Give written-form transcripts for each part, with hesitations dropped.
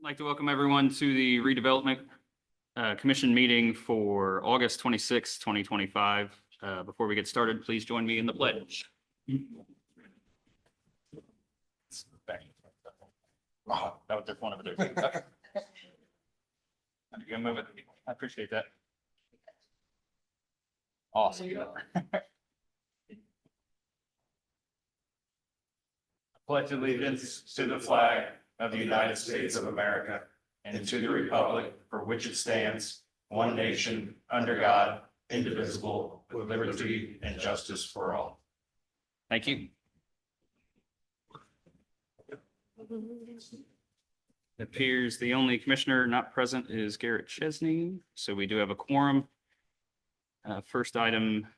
Like to welcome everyone to the Redevelopment Commission meeting for August 26, 2025. Before we get started, please join me in the pledge. Oh, that was just one of it. You can move it. I appreciate that. Awesome. Pledge allegiance to the flag of the United States of America and to the republic for which it stands, one nation, under God, indivisible, with liberty and justice for all. Thank you. It appears the only commissioner not present is Garrett Chesney, so we do have a quorum. First item,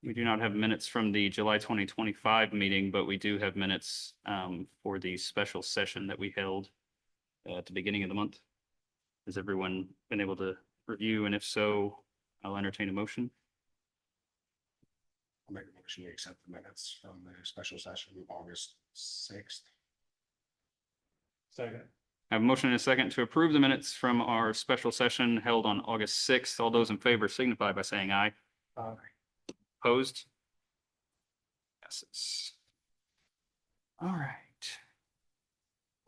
we do not have minutes from the July 2025 meeting, but we do have minutes for the special session that we held at the beginning of the month. Has everyone been able to review? And if so, I'll entertain a motion. I'll make a motion to accept the minutes from the special session August 6th. Second. I have a motion and a second to approve the minutes from our special session held on August 6th. All those in favor signify by saying aye. Aye. Opposed? Passes. All right.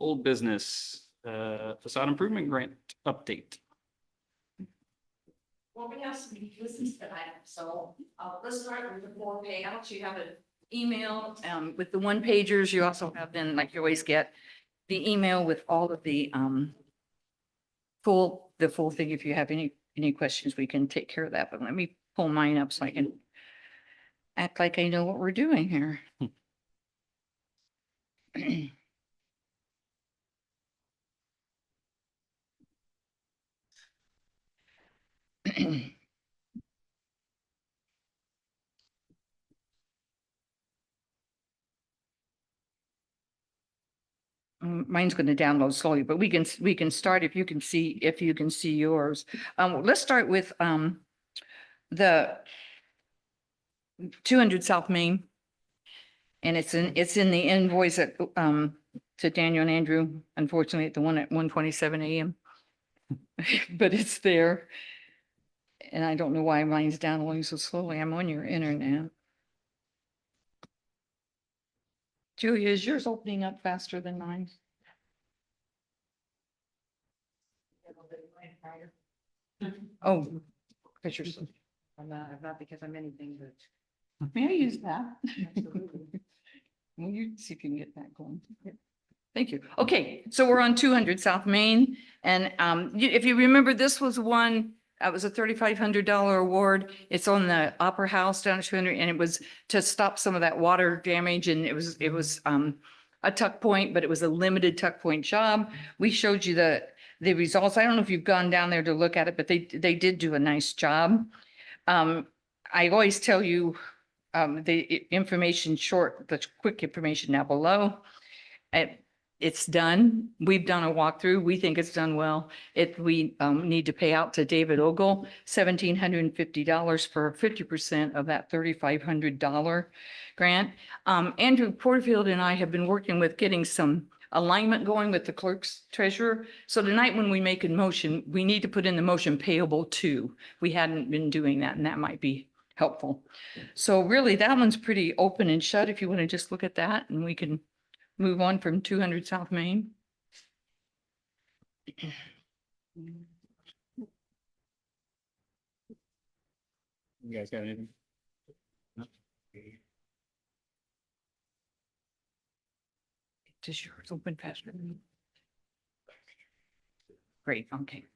Old business, facade improvement grant update. Well, we have some business tonight, so let's start with the 4 payouts. You have an email with the 1 pagers. You also have then, like you always get, the email with all of the full thing. If you have any questions, we can take care of that. But let me pull mine up so I can act like I know what we're doing here. Mine's going to download slowly, but we can start if you can see yours. Let's start with the 200 South Main. And it's in the invoice to Daniel and Andrew, unfortunately at the one at 1:27 a.m. But it's there. And I don't know why mine's downloading so slowly. I'm on your internet. Julia, is yours opening up faster than mine? Oh, pictures. I'm not because I'm anything but. May I use that? Will you see if you can get that going? Thank you. Okay, so we're on 200 South Main. And if you remember, this was one, it was a $3,500 award. It's on the Opera House down at 200, and it was to stop some of that water damage. And it was a tuck point, but it was a limited tuck point job. We showed you the results. I don't know if you've gone down there to look at it, but they did do a nice job. I always tell you the information the quick information down below. It's done. We've done a walkthrough. We think it's done well. We need to pay out to David Ogle $1,750 for 50% of that $3,500 grant. Andrew Porterfield and I have been working with getting some alignment going with the clerk's treasurer. So tonight when we make a motion, we need to put in the motion payable to. We hadn't been doing that, and that might be helpful. So really that one's pretty open and shut if you want to just look at that, and we can move on from 200 South Main. You guys got anything? No? Does yours open faster? Great, okay.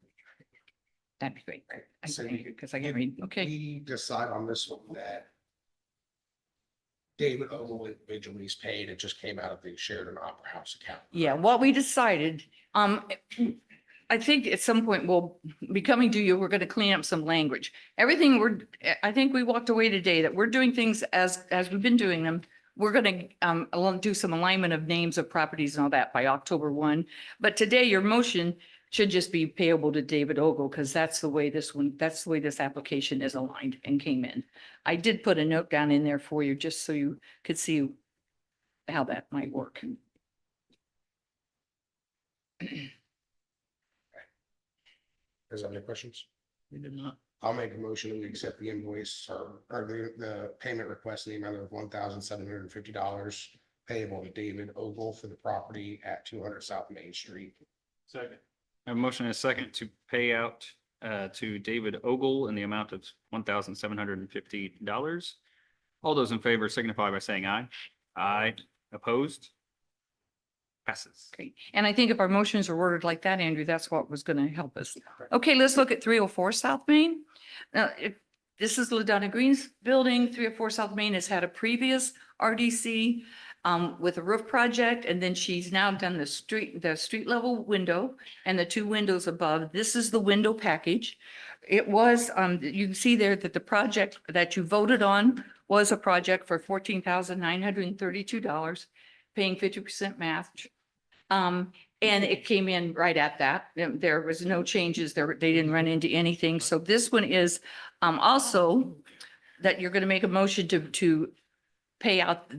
That'd be great. Because I can read, okay. We decide on this one that David Ogle individually is paid. It just came out of the Sheridan Opera House account. Yeah, what we decided, I think at some point we'll be coming to you, we're going to clean up some language. I think we walked away today that we're doing things as we've been doing them. We're going to do some alignment of names of properties and all that by October 1. But today your motion should just be payable to David Ogle because that's the way this application is aligned and came in. I did put a note down in there for you just so you could see how that might work. Is there any questions? We did not. I'll make a motion that we accept the invoice or the payment request in the amount of $1,750 payable to David Ogle for the property at 200 South Main Street. Second. I have a motion and a second to pay out to David Ogle in the amount of $1,750. All those in favor signify by saying aye. Aye. Opposed? Passes. Great. And I think if our motions are worded like that, Andrew, that's what was going to help us. Okay, let's look at 304 South Main. Now, this is LaDonna Green's building. 304 South Main has had a previous RDC with a roof project, and then she's now done the street level window and the two windows above. This is the window package. It was, you can see there that the project that you voted on was a project for $14,932, paying 50% match. And it came in right at that. There was no changes there. They didn't run into anything. So this one is also that you're going to make a motion to pay out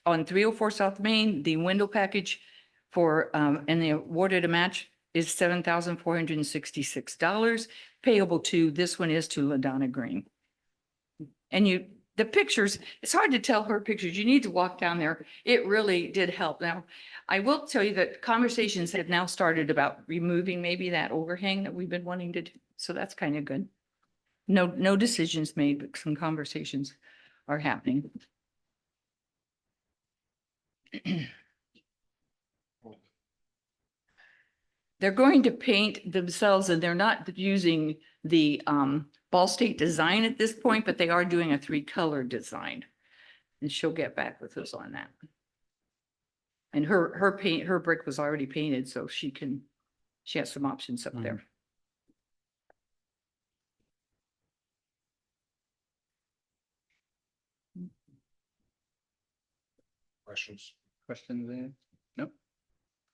on 304 South Main, the window package for, and the awarded a match is $7,466 payable to, this one is to LaDonna Green. And the pictures, it's hard to tell her pictures. You need to walk down there. It really did help. Now, I will tell you that conversations have now started about removing maybe that overhang that we've been wanting to do. So that's kind of good. No decisions made, but some conversations are happening. They're going to paint themselves, and they're not using the Ball State design at this point, but they are doing a 3-color design. And she'll get back with us on that. And her brick was already painted, so she has some options up there. Questions? Questions there? Nope.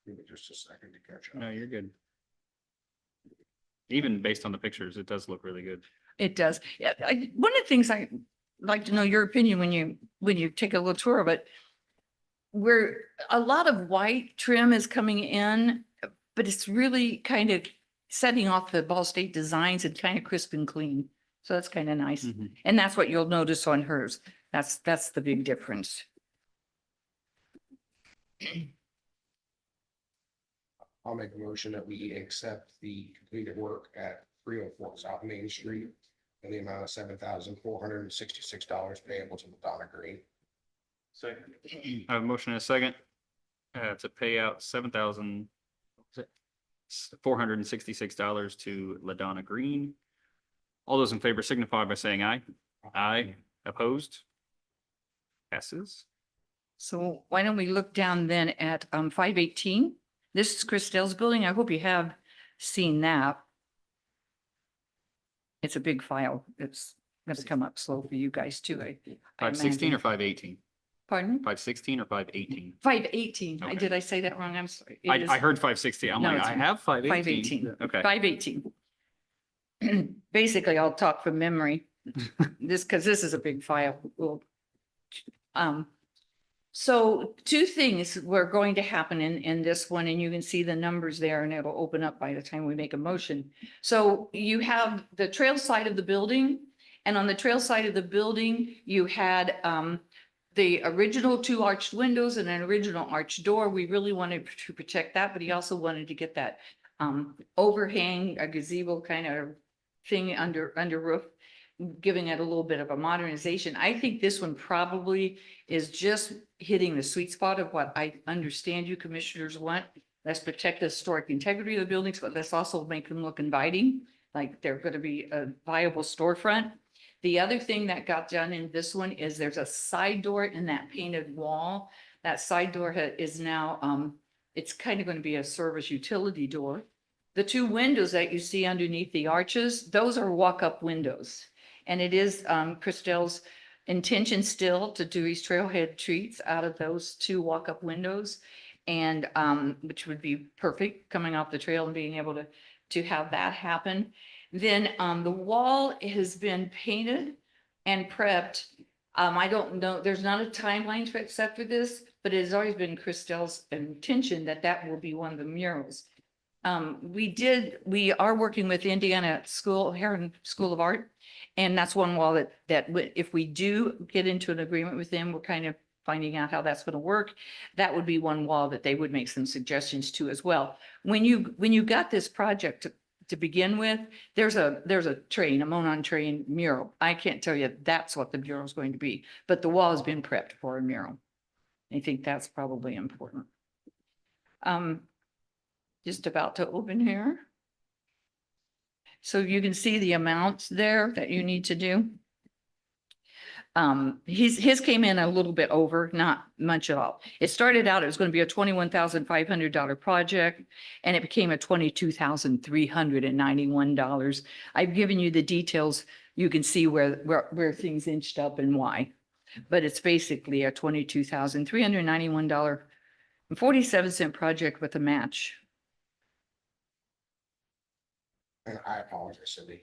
Give me just a second to catch up. No, you're good. Even based on the pictures, it does look really good. It does. Yeah, one of the things I like to know your opinion when you take a little tour of it, where a lot of white trim is coming in, but it's really kind of setting off the Ball State designs and kind of crisp and clean. So that's kind of nice. Mhm. And that's what you'll notice on hers. That's the big difference. I'll make a motion that we accept the completed work at 304 South Main Street in the amount of $7,466 payable to LaDonna Green. Second. I have a motion and a second to pay out $7,466 to LaDonna Green. All those in favor signify by saying aye. Aye. Opposed? Passes. So why don't we look down then at 518? This is Christelle's building. I hope you have seen that. It's a big file. It's going to come up slow for you guys too. I 516 or imagine. 518? Pardon? 516 or 518? 518. Okay. Did I say that wrong? I'm sorry. It I is heard 516. I'm No, like, it's I have 518. 518. Okay. 518. Basically, I'll talk from memory. Because this is a big file. So two things were going to happen in this one, and you can see the numbers there, and it'll open up by the time we make a motion. So you have the trail side of the building, and on the trail side of the building, you had the original 2 arched windows and an original arched door. We really wanted to protect that, but he also wanted to get that overhang, a gazebo kind of thing under roof, giving it a little bit of a modernization. I think this one probably is just hitting the sweet spot of what I understand you commissioners want. Let's protect the historic integrity of the buildings, but let's also make them look inviting, like they're going to be a viable storefront. The other thing that got done in this one is there's a side door in that painted wall. That side door is now, it's kind of going to be a service utility door. The 2 windows that you see underneath the arches, those are walk-up windows. And it is Christelle's intention still to do these trailhead treats out of those 2 walk-up windows. And which would be perfect coming off the trail and being able to have that happen. Then the wall has been painted and prepped. I don't know, there's not a timeline set for this, but it has always been Christelle's intention that will be one of the murals. We are working with Indiana School, Heron School of Art. And that's one wall if we do get into an agreement with them, we're kind of finding out how that's going to work. That would be one wall that they would make some suggestions to as well. When you got this project to begin with, there's a train, a Monon train mural. I can't tell you that's what the mural is going to be, but the wall has been prepped for a mural. I think that's probably important. Just about to open here. So you can see the amounts there that you need to do. His came in a little bit over, not much at all. It started out, it was going to be a $21,500 project, and it became a $22,391. I've given you the details. You can see where things inched up and why. But it's basically a $22,391.47 project with a match. And I apologize, Cindy.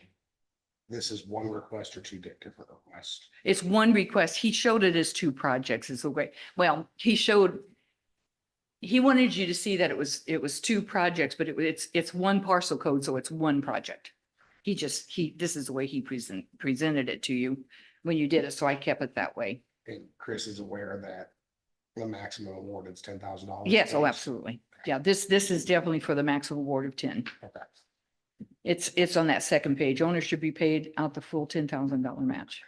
This is one request or two different requests? It's one request. He showed it as two projects is the way, well, he wanted you to see that it was two projects, but it's one parcel code, so it's one project. This is the way he presented it to you when you did it, so I kept it that way. And Chris is aware that the maximum award is $10,000? Yes, oh, absolutely. Yeah, this is definitely for the maximum award of 10. Okay. It's on that second page. Owners should be paid out the full $10,000 match.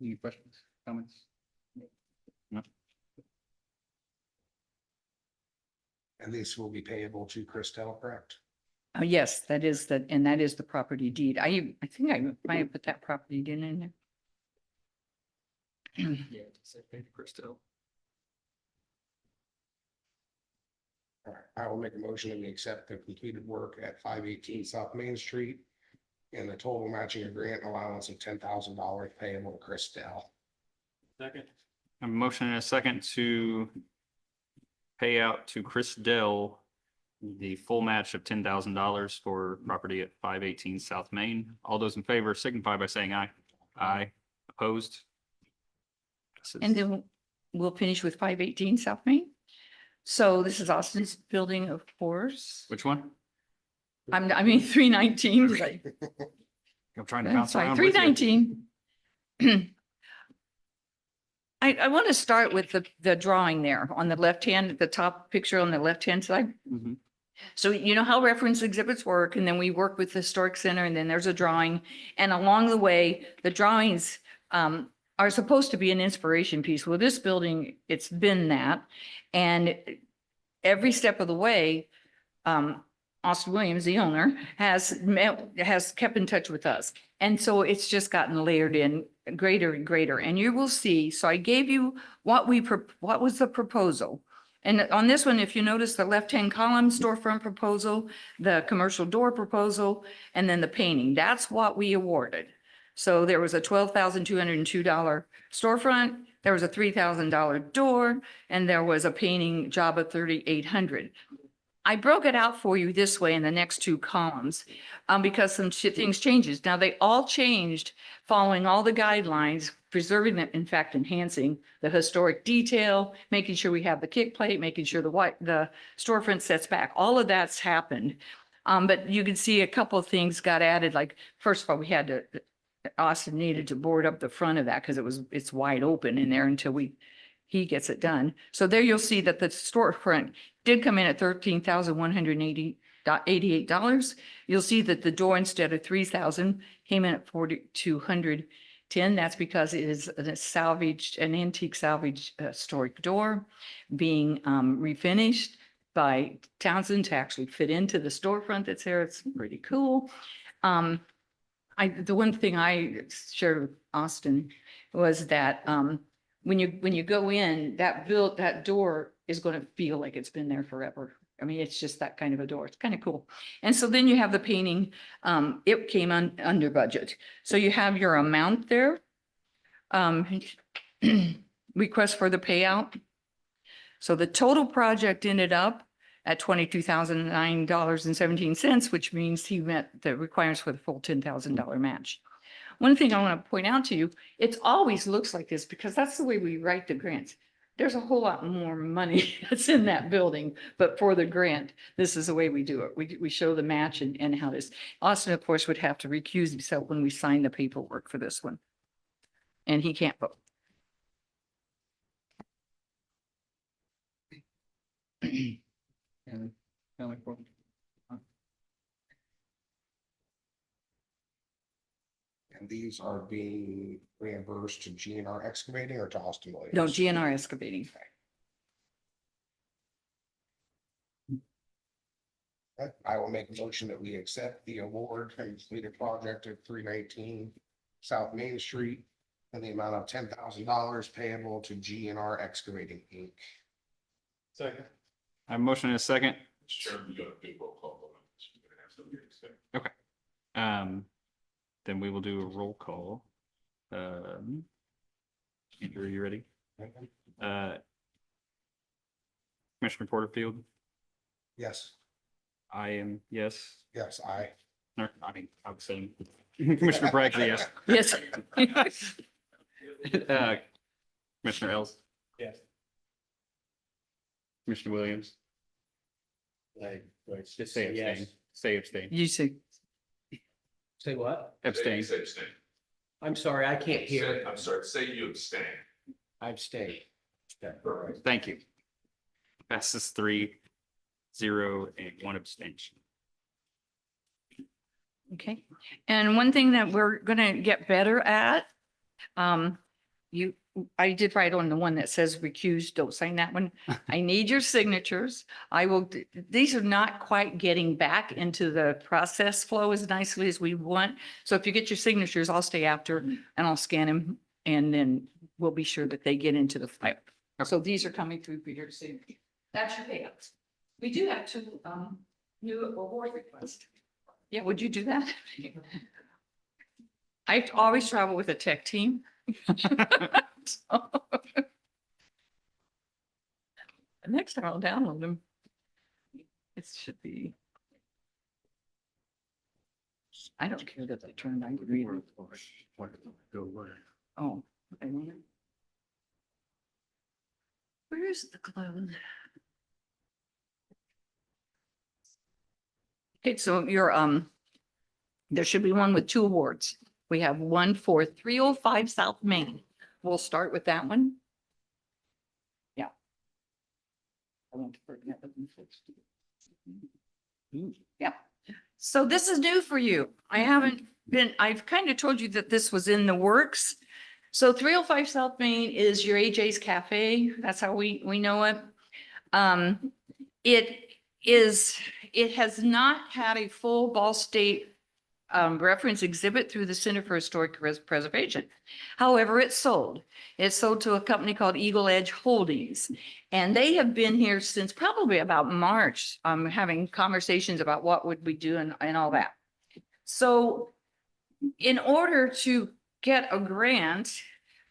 Any questions, comments? No. And these will be payable to Christel, correct? Yes, that is the property deed. I think I might have put that property deed in there. Yeah, Christel. All right, I will make a motion that we accept the completed work at 518 South Main Street and the total matching of grant allowance of $10,000 payable to Christel. Second. A motion and a second to pay out to Chris Dell the full match of $10,000 for property at 518 South Main. All those in favor signify by saying aye. Aye. Opposed? And then we'll finish with 518 South Main. So this is Austin's building, of course. Which one? I mean 319. I'm trying to bounce Sorry, around with you. 319. I want to start with the drawing there on the left hand, the top picture on the left hand side. Mhm. So you know how reference exhibits work, and then we work with the Historic Center, and then there's a drawing. And along the way, the drawings are supposed to be an inspiration piece. Well, this building, it's been that. And every step of the way, Austin Williams, the owner, has kept in touch with us. And so it's just gotten layered in greater and greater. And you will see, so I gave you what was the proposal. And on this one, if you notice the left-hand column, storefront proposal, the commercial door proposal, and then the painting, that's what we awarded. So there was a $12,202 storefront, there was a $3,000 door, and there was a painting job of $3,800. I broke it out for you this way in the next two columns because some things changes. Now they all changed following all the guidelines, preserving them, in fact, enhancing the historic detail, making sure we have the kick plate, making sure the storefront sets back. All of that's happened. But you can see a couple of things got added. Like, first of all, Austin needed to board up the front of that because it's wide open in there until he gets it done. So there you'll see that the storefront did come in at $13,188. You'll see that the door, instead of $3,000, came in at $4,210. That's because it is an antique salvaged historic door being refinished by Townsend to actually fit into the storefront that's there. It's pretty cool. The one thing I shared with Austin was that when you go in, that door is going to feel like it's been there forever. I mean, it's just that kind of a door. It's kind of cool. And so then you have the painting. It came under budget. So you have your amount there. Request for the payout. So the total project ended up at $22,009.17, which means he met the requirements for the full $10,000 match. one thing I want to point out to you, it always looks like this because that's the way we write the grants. There's a whole lot more money that's in that building, but for the grant, this is the way we do it. We show the match and how this. Austin, of course, would have to recuse himself when we sign the paperwork for this one. And he can't vote. And County Court. And these are being reimbursed to GNR Excavating or to Austin Williams? No, GNR excavating. I will make a motion that we accept the award and completed project at 319 South Main Street in the amount of $10,000 payable to GNR Excavating Inc. Second. I have a motion and a second. Chairman, you got a big roll call on this. You're gonna have somebody to say. Then we will do a roll call. Andrew, are you ready? Commissioner Porterfield, Yes, I am, yes. yes, I. No, I mean, I was saying, Commissioner Bragg, yes. Yes. Commissioner Els, Yes. Commissioner Williams, just say abstain, Yes. say abstain, You see, Say what? abstain. Say abstain. I'm sorry, I can't hear. I'm sorry, say you abstain. I've stayed. Thank you. Passes 3-0 and 1 abstention. okay. And one thing that we're gonna get better at, I did write on the one that says recused, don't sign that one. I need your signatures. These are not quite getting back into the process flow as nicely as we want. So if you get your signatures, I'll stay after and I'll scan them and then we'll be sure that they get into the file. So these are coming through for your signature. That's your payouts. We do have 2 new award requests. Yeah, would you do that? I always travel with a tech team. So, next time I'll download them. It should be. I don't care that they turned, I can read it. Oh. okay. Where is the clone? Okay, so your there should be one with 2 awards. We have one for 305 South Main. We'll start with that one. Yeah. I want to bring that up and fix it. Yeah. So this is new for you. I've kind of told you that this was in the works. So 305 South Main is your AJ's Cafe. That's how we know it. It has not had a full Ball State reference exhibit through the Center for Historic Preservation. However, it's sold. It's sold to a company called Eagle Edge Holdings. And they have been here since probably about March, having conversations about what would we do and all that. So in order to get a grant,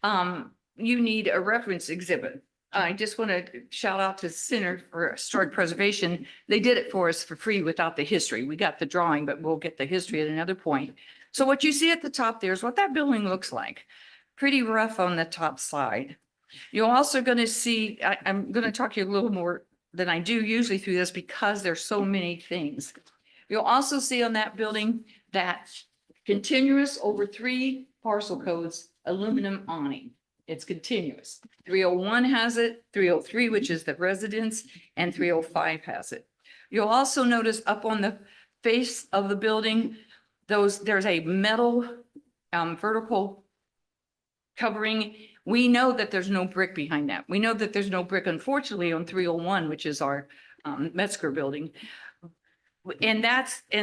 you need a reference exhibit. I just want to shout out to Center for Historic Preservation. They did it for us for free without the history. We got the drawing, but we'll get the history at another point. So what you see at the top there is what that building looks like. Pretty rough on the top side. You're also going to see, I'm going to talk to you a little more than I do usually through this because there's so many things. You'll also see on that building that continuous over 3 parcel codes, aluminum awning. It's continuous. 301 has it, 303, which is the residence, and 305 has it. You'll also notice up on the face of the building, there's a metal vertical covering. We know that there's no brick behind that. We know that there's no brick, unfortunately, on 301, which is our Metzger building. And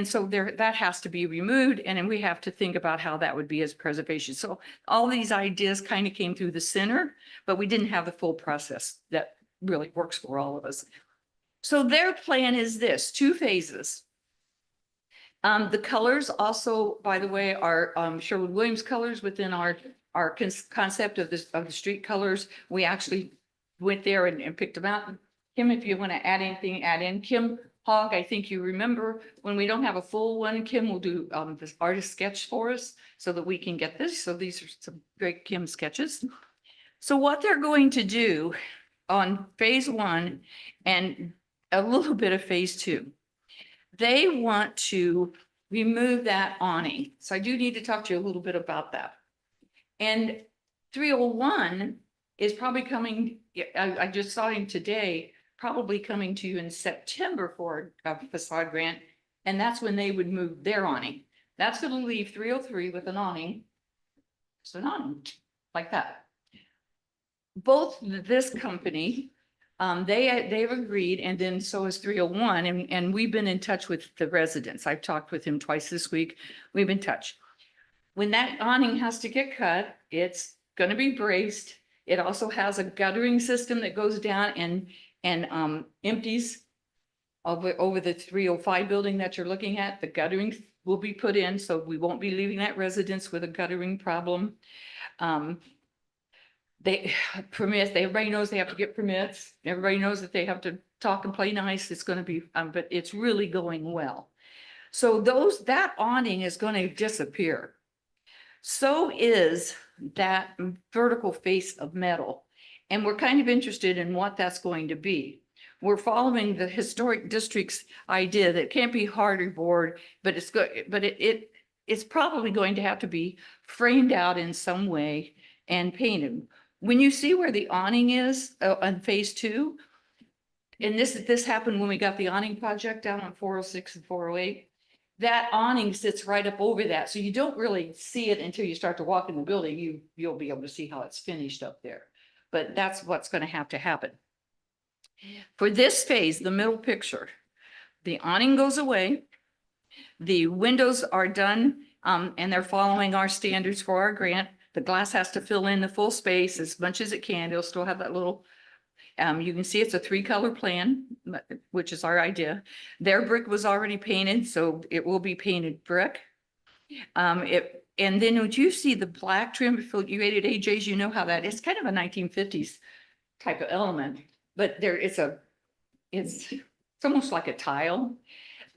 so that has to be removed. And then we have to think about how that would be as preservation. So all these ideas kind of came through the center, but we didn't have the full process that really works for all of us. So their plan is this: 2 phases. The colors also, by the way, are Sherwood-Williams colors within our concept of the street colors. We actually went there and picked them out. Kim, if you want to add anything, add in. Kim Hog, I think you remember, when we don't have a full one, Kim will do this artist sketch for us so that we can get this. So these are some great Kim sketches. So what they're going to do on phase one and a little bit of phase two, they want to remove that awning. So I do need to talk to you a little bit about that. And 301 is probably coming, I just saw him today, probably coming to you in September for a facade grant. And that's when they would move their awning. That's going to leave 303 with an awning. It's an awning like that. Both this company, they've agreed, and then so is 301, and we've been in touch with the residents. I've talked with him twice this week. We've been in touch. When that awning has to get cut, it's going to be braced. It also has a guttering system that goes down and empties over the 305 building that you're looking at. The guttering will be put in, so we won't be leaving that residence with a guttering problem. Everybody knows they have to get permits. Everybody knows that they have to talk and play nice. It's going to be, but it's really going well. So that awning is going to disappear. So is that vertical face of metal. And we're kind of interested in what that's going to be. We're following the historic district's idea that it can't be hardwood board, but it's good, but it's probably going to have to be framed out in some way and painted. When you see where the awning is on phase two, and this happened when we got the awning project down on 406 and 408, that awning sits right up over that. So you don't really see it until you start to walk in the building. You'll be able to see how it's finished up there. But that's what's going to happen. For this phase, the middle picture, the awning goes away. The windows are done and they're following our standards for our grant. The glass has to fill in the full space as much as it can. It'll still have that little, you can see it's a 3-color plan, which is our idea. Their brick was already painted, so it will be painted brick. And then would you see the black trim affiliated AJs, you know how that is kind of a 1950s type of element, but it's almost like a tile.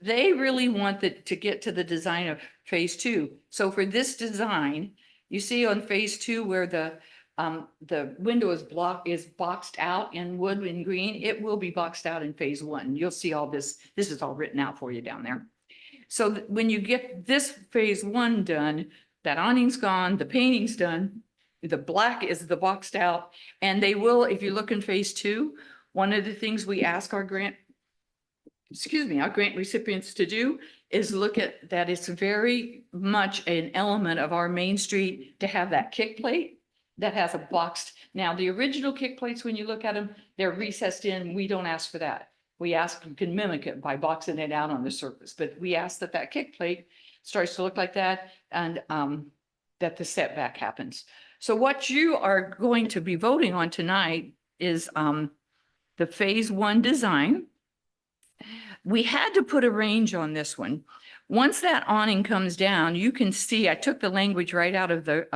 They really want to get to the design of phase two. So for this design, you see on phase two where the window is boxed out in wood and green, it will be boxed out in phase one. You'll see all this. This is all written out for you down there. So when you get this phase one done, that awning's gone, the painting's done, the black is the boxed out, and they will, if you look in phase two, one of the things we ask our grant recipients to do is look at that. It's very much an element of our Main Street to have that kick plate that has a boxed. Now, the original kick plates, when you look at them, they're recessed in. We don't ask for that. We ask, you can mimic it by boxing it out on the surface, but we ask that kick plate starts to look like that and that the setback happens. So what you are going to be voting on tonight is the phase one design. We had to put a range on this one. Once that awning comes down, you can see, I took the language right out of the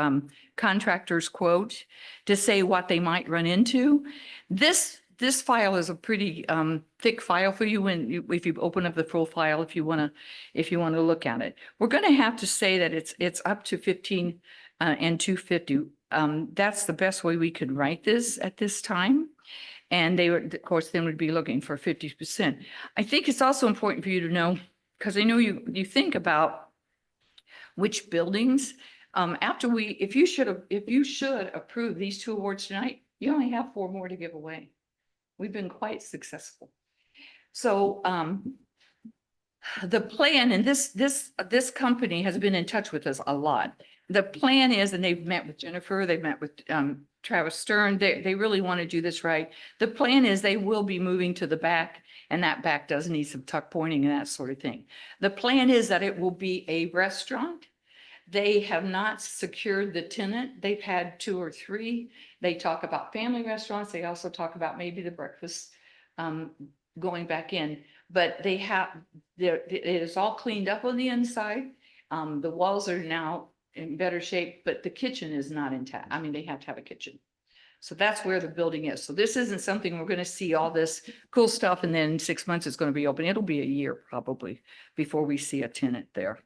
contractor's quote to say what they might run into. This file is a pretty thick file for you if you open up the full file, if you want to look at it. We're going to have to say that it's up to 15 and 250. That's the best way we could write this at this time. And they would, of course, then would be looking for 50%. I think it's also important for you to know, because I know you think about which buildings. If you should approve these 2 awards tonight, you only have 4 more to give away. We've been quite successful. So the plan, and this company has been in touch with us a lot. The plan is, and they've met with Jennifer, they've met with Travis Stern, they really want to do this right. The plan is they will be moving to the back, and that back does need some tuck pointing and that sort of thing. The plan is that it will be a restaurant. They have not secured the tenant. They've had 2 or 3. They talk about family restaurants. They also talk about maybe the breakfast going back in, but it is all cleaned up on the inside. The walls are now in better shape, but the kitchen is not intact. I mean, they have to have a kitchen. So that's where the building is. So this isn't something we're gonna see all this cool stuff and then in 6 months it's gonna be open. It'll be a year probably before we see a tenant there.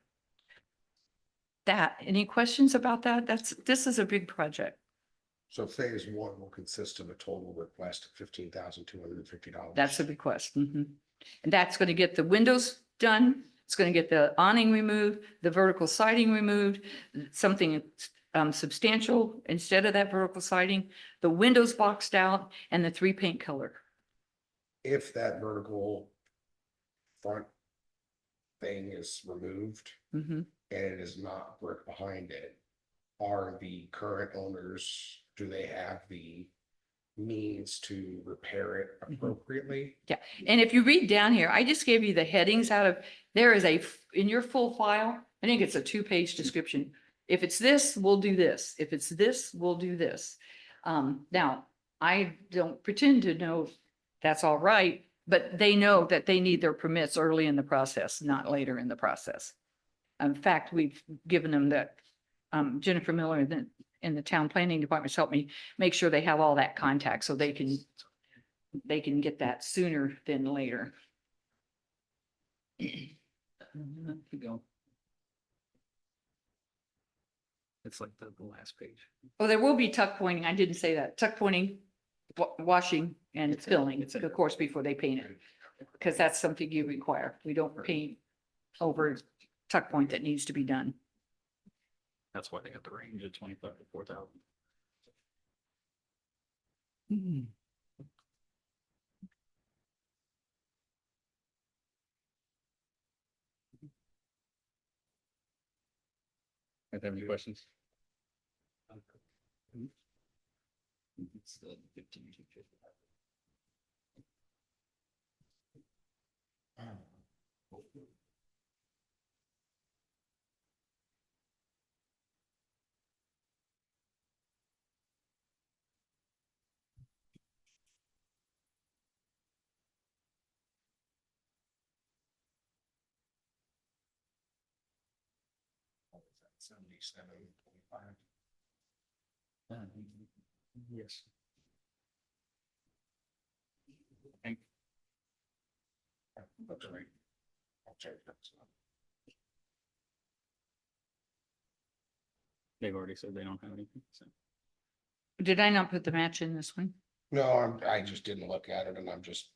Any questions about that? This is a big project. So phase one will consist of a total request of $15,250. That's a request. And that's gonna get the windows done. It's gonna get the awning removed, the vertical siding removed, something substantial instead of that vertical siding, the windows boxed out, and the 3 paint color. If that vertical front thing is removed Mhm. and it is not brick behind it, are the current owners, do they have the means to repair it appropriately? And if you read down here, I just gave you the headings out of, there is in your full file, I think it's a 2-page description. If it's this, we'll do this. If it's this, we'll do this. Now, I don't pretend to know if that's all right, but they know that they need their permits early in the process, not later in the process. In fact, we've given them that, Jennifer Miller in the town planning department helped me make sure they have all that contact so they can get that sooner than later. Keep going. It's like the last page. Oh, there will be tuck pointing. I didn't say that. Tuck pointing, washing and It's in- filling, it's in- of course, before they paint it. Because that's something you require. We don't paint over tuck point that needs to be done. That's why they got the range of 25 to 4,000. If have any questions? It's the 15 to 50. What is that, 77.5? Yes. And That's right. I'll check that. they've already said they don't have anything, so. Did I not put the match in this one? No, I just didn't look at it and I'm just.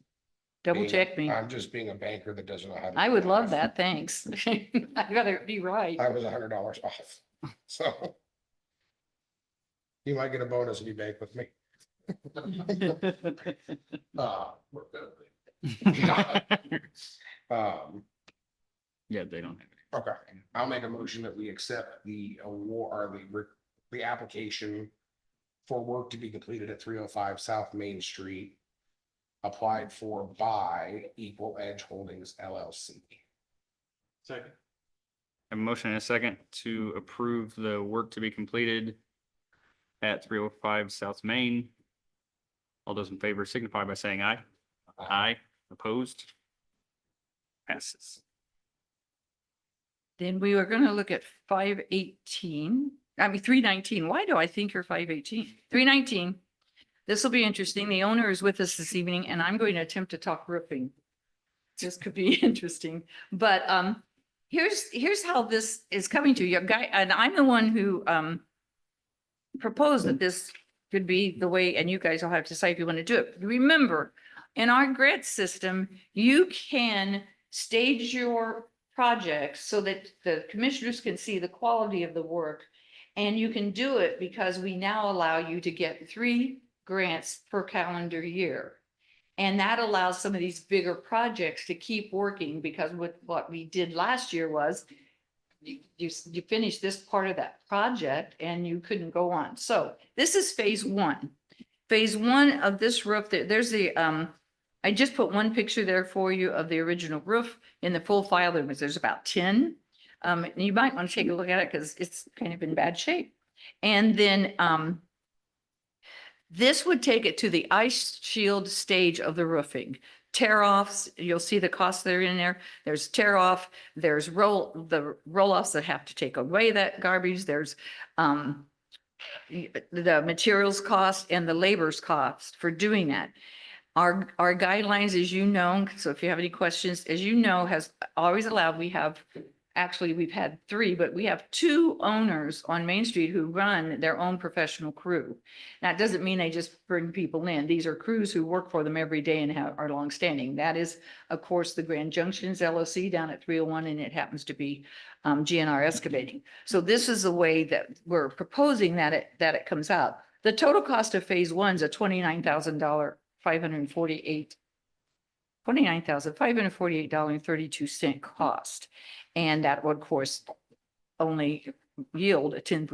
Double being- check me. I'm just being a banker that doesn't know how to. I do would love math. that, thanks. I'd rather it be right. I was $100 off, so. You might get a bonus if you bank with me. Work that way. Yeah, they don't have it. Okay, I'll make a motion that we accept the award, or the application for work to be completed at 305 South Main Street, applied for by Equal Edge Holdings LLC. Second. A motion and a second to approve the work to be completed at 305 South Main. All those in favor signify by saying aye. Aye. Opposed? Passes. Then we were gonna look at 319. Why do I think you're 518? 319. This will be interesting. The owner is with us this evening and I'm going to attempt to talk roofing. This could be interesting, but here's how this is coming to you, guy, and I'm the one who proposed that this could be the way, and you guys will have to decide if you want to do it. Remember, in our grant system, you can stage your projects so that the commissioners can see the quality of the work. And you can do it because we now allow you to get 3 grants per calendar year. And that allows some of these bigger projects to keep working, because what we did last year was you finished this part of that project and you couldn't go on. So this is phase 1. Phase 1 of this roof, there's the, I just put one picture there for you of the original roof. In the full file, there's about 10. And you might want to take a look at it because it's kind of in bad shape. And then this would take it to the ice shield stage of the roofing. Tear offs, you'll see the costs that are in there. There's tear off, there's the roll offs that have to take away that garbage. There's the materials cost and the labor's cost for doing that. Our guidelines, as you know, so if you have any questions, as you know, has always allowed, we've had three, but we have two owners on Main Street who run their own professional crew. That doesn't mean they just bring people in. These are crews who work for them every day and are longstanding. That is, of course, the Grand Junctions LLC down at 301, and it happens to be GNR Excavating. So this is the way that we're proposing that it comes out. The total cost of phase one is a $29,548 $29,548.32 cost. And that would, of course, only yield a 10%,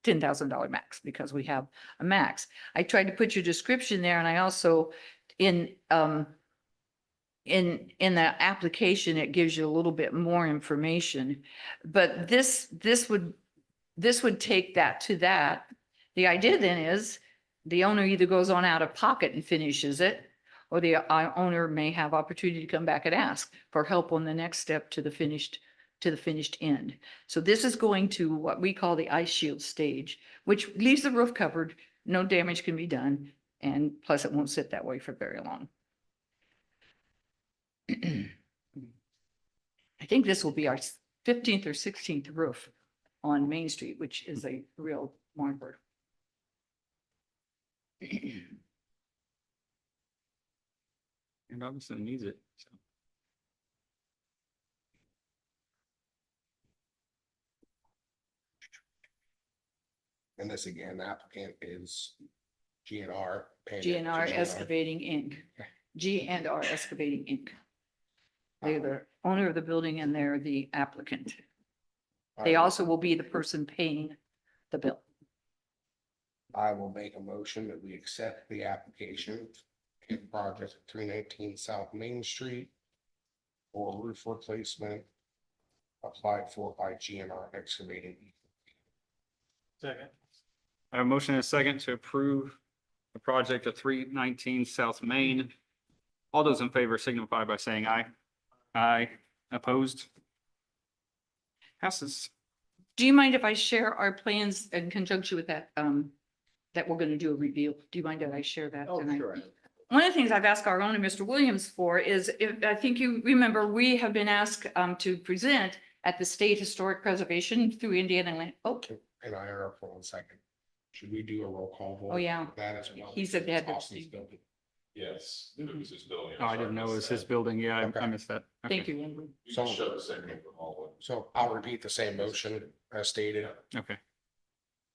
$10,000 max because we have a max. I tried to put your description there, and I also in the application, it gives you a little bit more information. But this would take that to that. The idea then is the owner either goes on out of pocket and finishes it, or the owner may have opportunity to come back and ask for help on the next step to the finished end. So this is going to what we call the ice shield stage, which leaves the roof covered, no damage can be done, and plus it won't sit that way for very long. I think this will be our 15th or 16th roof on Main Street, which is a real marker. And obviously needs it. So. And this again, the applicant is GNR. paying it to GNR Excavating Inc. G&R Excavating Inc. They're the owner of the building and they're the applicant. They also will be the person paying the bill. I will make a motion that we accept the application in project 319 South Main Street for roof replacement applied for by GNR Excavating. Second. I have a motion and a second to approve the project of 319 South Main. All those in favor signify by saying aye. Aye. Opposed? Passes. Do you mind if I share our plans in conjunction with that, that we're going to do a reveal? Do you mind if I share that tonight? One of the things I've asked our owner, Mr. Williams, for is, if I think you remember, we have been asked to present at the State Historic Preservation through Indiana Land. Oh, And I are for 1 second. Should we do a roll call vote? Oh, yeah. That as well. He said they had to Austin's abstain. building. Yes, it was his building. Oh, I didn't know it was his building. Yeah, Okay. I missed that. thank Okay. you, Andrew. You can show the same thing from all So I'll repeat the same motion as stated. Okay.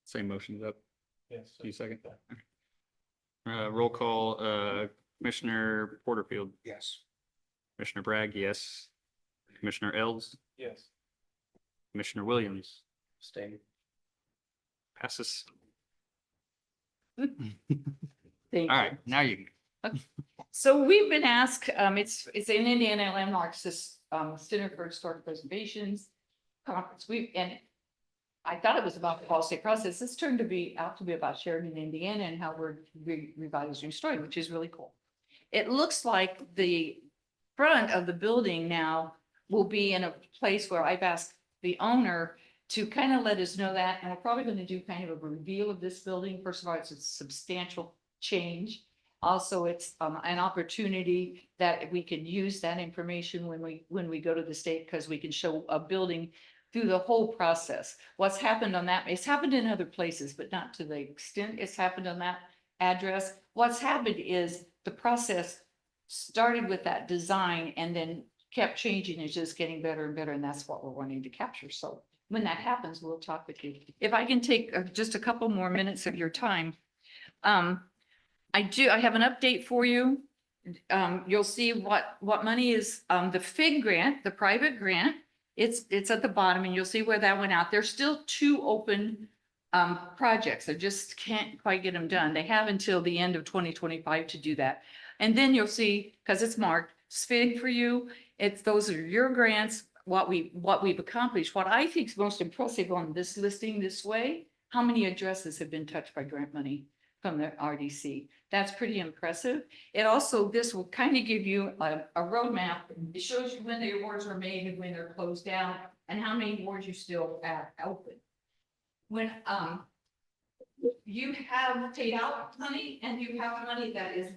Same motion's up. Yes. You second? Okay. Roll call, Commissioner Porterfield, Yes. Commissioner Bragg, yes. Commissioner Ells, Yes. Commissioner Williams, Stay. passes. Thank All you. right, now you can. So we've been asked, it's in Indiana Landmarks, this Center for Historic Preservations conference. And I thought it was about the Fall State process. This turned out to be about Sheridan, Indiana, and how we're revitalizing restoring, which is really cool. It looks like the front of the building now will be in a place where I've asked the owner to kind of let us know that, and we're probably going to do kind of a reveal of this building. First of all, it's a substantial change. Also, it's an opportunity that we can use that information when we go to the state, because we can show a building through the whole process. What's happened on that, it's happened in other places, but not to the extent it's happened on that address. What's happened is the process started with that design and then kept changing. It's just getting better and better, and that's what we're wanting to capture. So when that happens, we'll talk with you. If I can take just a couple more minutes of your time. I have an update for you. You'll see what money is, the FIG grant, the private grant. It's at the bottom, and you'll see where that went out. There's still 2 open projects. I just can't quite get them done. They have until the end of 2025 to do that. And then you'll see, because it's marked SFIG for you, those are your grants, what we've accomplished. What I think is most impressive on this listing this way, how many addresses have been touched by grant money from the RDC. That's pretty impressive. It also, this will kind of give you a roadmap. It shows you when the awards are made and when they're closed down, and how many awards you still have open. When you have paid out money and you have money that is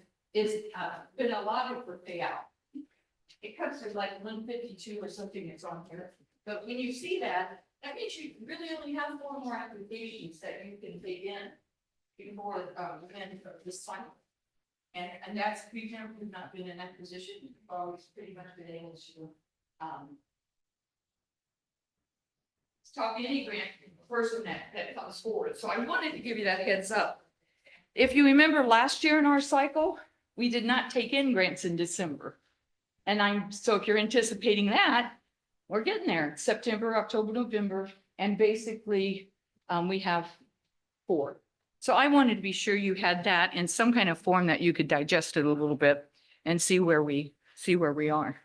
been allotted for payout. It comes to like 152 or something that's on here. But when you see that, that means you really only have 4 more applications that you can take in before the end of this cycle. And that's, we've never not been in that position. We've always pretty much been able to talk any grant person that comes forward. So I wanted to give you that heads up. If you remember last year in our cycle, we did not take in grants in December. And so if you're anticipating that, we're getting there. September, October, November, and basically we have 4. So I wanted to be sure you had that in some kind of form that you could digest it a little bit and see where we are.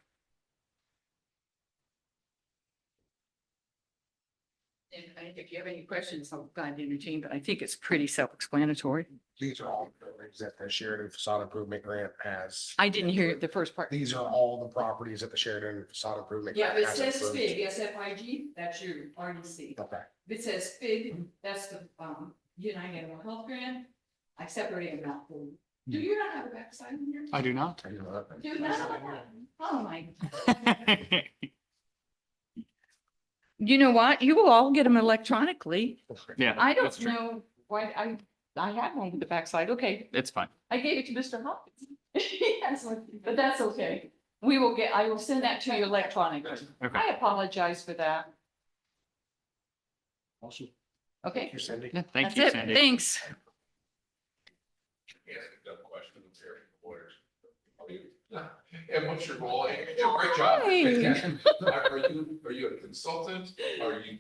And if you have any questions, I'm glad to entertain, but I think it's pretty self-explanatory. These are all buildings that the Sheridan facade improvement grant has. I didn't hear the first part. These are all the properties that the Sheridan facade improvement. Yeah, grant it has says approved. FIG, SFIG, that's your RDC. Okay. If it says FIG, that's the United Animal Health Grant. I separated them out. For you. Do you not have a backside in here? I do not. I know that. Do you not? Oh my. You know what? You will all get them electronically. Yeah. I that's don't true. know why I had one with the backside. Okay, It's fine. I gave it to Mr. Hopkins. Yes, but that's okay. I will send that to you electronically. Okay. I apologize for that. Awesome. Okay, Thank you, Cindy. Yeah, thank that's you, it. Sandy. Thanks. Yeah, dumb question, here, lawyers. And what's your role? You do a great job. Hi. Are you a consultant? Are you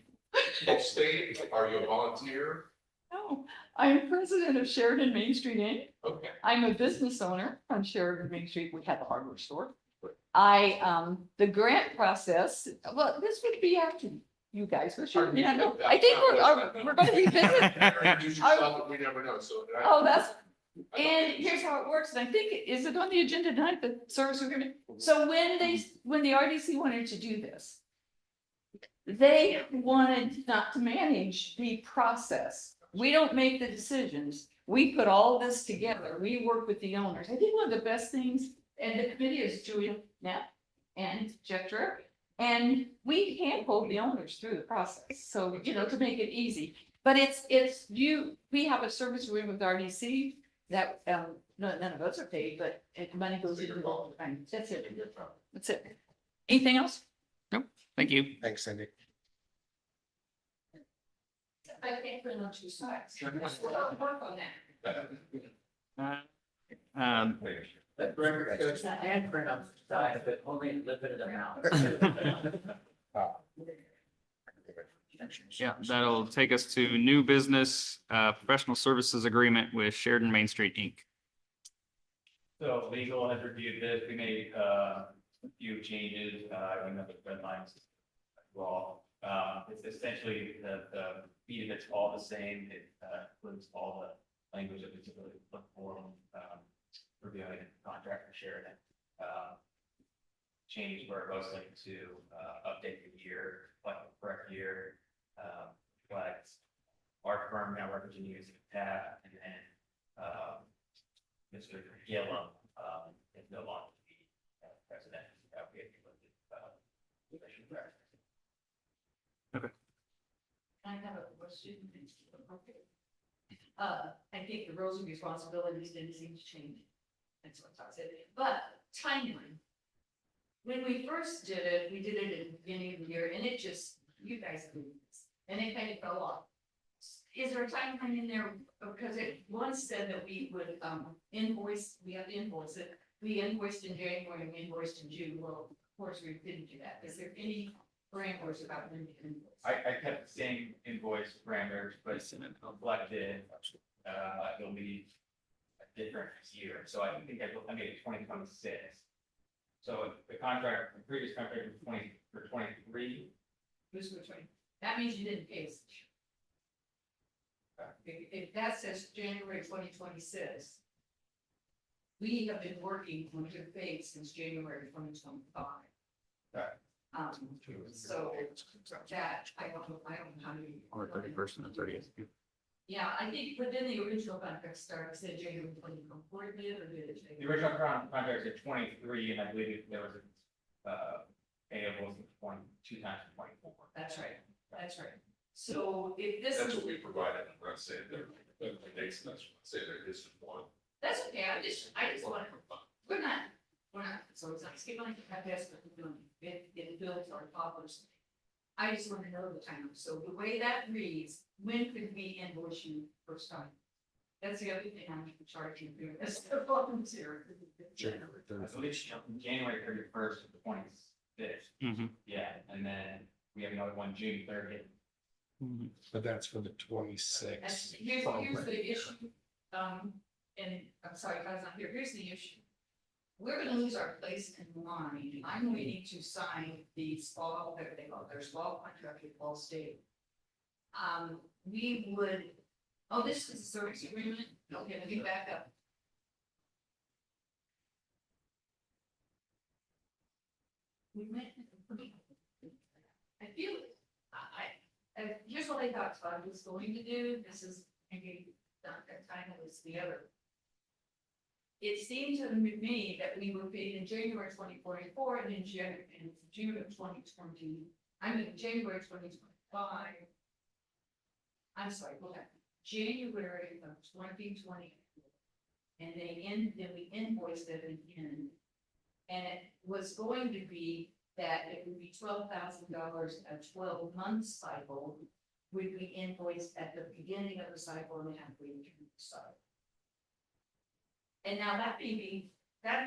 state? Are you a volunteer? No, I'm president of Sheridan Main Street Inc. Okay. I'm a business owner on Sheridan Main Street. We have a hardware store. The grant process, well, this would be after you guys. But sure, yeah, no, I think we're going to revisit. Introduce yourself, we never know, so. Oh, and here's how it works. And I think, is it on the agenda tonight, the service agreement? So when the RDC wanted to do this, they wanted not to manage the process. We don't make the decisions. We put all this together. We work with the owners. I think one of the best things, and the committee is Julia Knapp and Jeff Drip, and we handhold the owners through the process. So, to make it easy. But we have a service agreement with RDC that, none of us are paid, but money goes into the whole thing. That's it. That's it. Anything else? Thank you. Thanks, Cindy. I can't print on 2 sides. I'll work on that. That record goes to hand print on the side, but only a limited amount. Yeah, that'll take us to new business, professional services agreement with Sheridan Main Street, Inc. So legal has reviewed this, we made a few changes, we know the red lines as well. It's essentially the beat of it's all the same, it includes all the language that we typically look for reviewing a contract for Sheridan. Change where it goes like to update the year, like the correct year, but our firm now representing using tab, and then Mr. Gillum is no longer the president. I have a question. I think the roles and responsibilities didn't seem to change. That's what I said, but timeline. When we first did it, we did it at the beginning of the year, and it just, you guys did this, and it kind of fell off. Is there a timeline in there? Because it once said that we would invoice, we have to invoice it. We invoiced in January and we invoiced in June. Well, of course, we didn't do that. Is there any parameters about when we can invoice? I kept the same invoice parameters, but collected, it'll be a different year. So I think I made it 2026. So the contract, the previous contract was 23. That means you didn't pay us. If that says January 2026. We have been working on good faith since January 2025. Right. So that, I don't know how many. Or 31st and the 30th. Yeah, I think within the original contract start, said January 2024 did, or did it? The original contract said 23, and I believe there was payables of 22 times 24. That's right, that's right. So if this That's is, what we provided, I'm not saying there, the dates, that's what I'm saying, there isn't one. that's okay, I just want to, we're not, so it's not skipping like that's what we're doing. It builds our coffers. I just want to know the time. So the way that reads, when could we invoice you first time? That's the other thing I'm charging you. That's the volunteer. January I 3rd. believe it's January 31st to the 25th. Mhm. Yeah, and then we have another one June 30th. Mhm. But that's for the That's, 26th. here's the issue, and I'm sorry if I was not here, here's the issue. We're gonna lose our place in line. I'm waiting to sign the small, whatever they call it, their small contract with Ball State. We would, oh, this is a service agreement, okay, let me back up. We went, I feel, here's what I thought Todd was going to do, this is, maybe, not that time, it was the other. It seemed to me that we were paid in January 2024 and in June of 2020, I mean, January 2025. I'm sorry, go back, January of 2020. And then we invoiced it again. And it was going to be that it would be $12,000 a 12-month cycle. Would be invoiced at the beginning of the cycle and halfway through the cycle. And now that may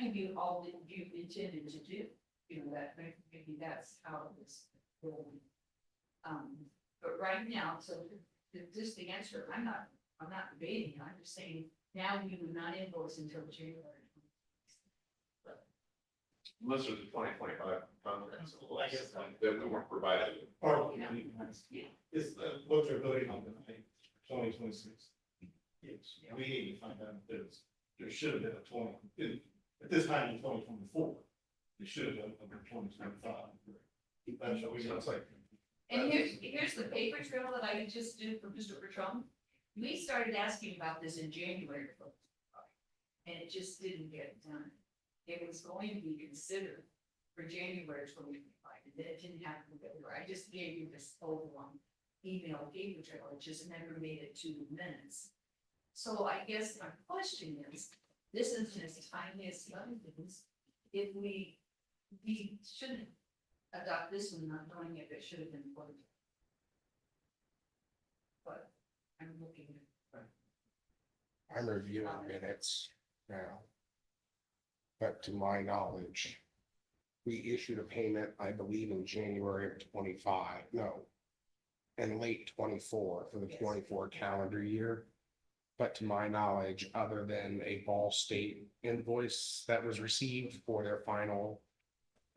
be all that you intended to do, you know, that maybe that's how it was going. But right now, so just the answer, I'm not debating, I'm just saying, now we would not invoice until January. Unless there's a 2025 contract, so I guess that we weren't provided. Part of Yeah. it is what you're voting on tonight, 2026. Yes, we need to find out if there should have been a at this time in 2024, there should have been a 2025. That's what we Sounds like. And here's the paper trail that I just did for Mr. Bertram. We started asking about this in January. And it just didn't get done. It was going to be considered for January 2025, and then it didn't happen. I just gave you this old one email paper trail, it just never made it to the minutes. So I guess my question is, this is as timely as the other things. If we shouldn't adopt this one, not knowing if it should have been voted. But I'm looking at. I'm reviewing minutes now. But to my knowledge, we issued a payment, I believe, in January of 25, no. In late 24 for the Yes. 24 calendar year. But to my knowledge, other than a Ball State invoice that was received for their final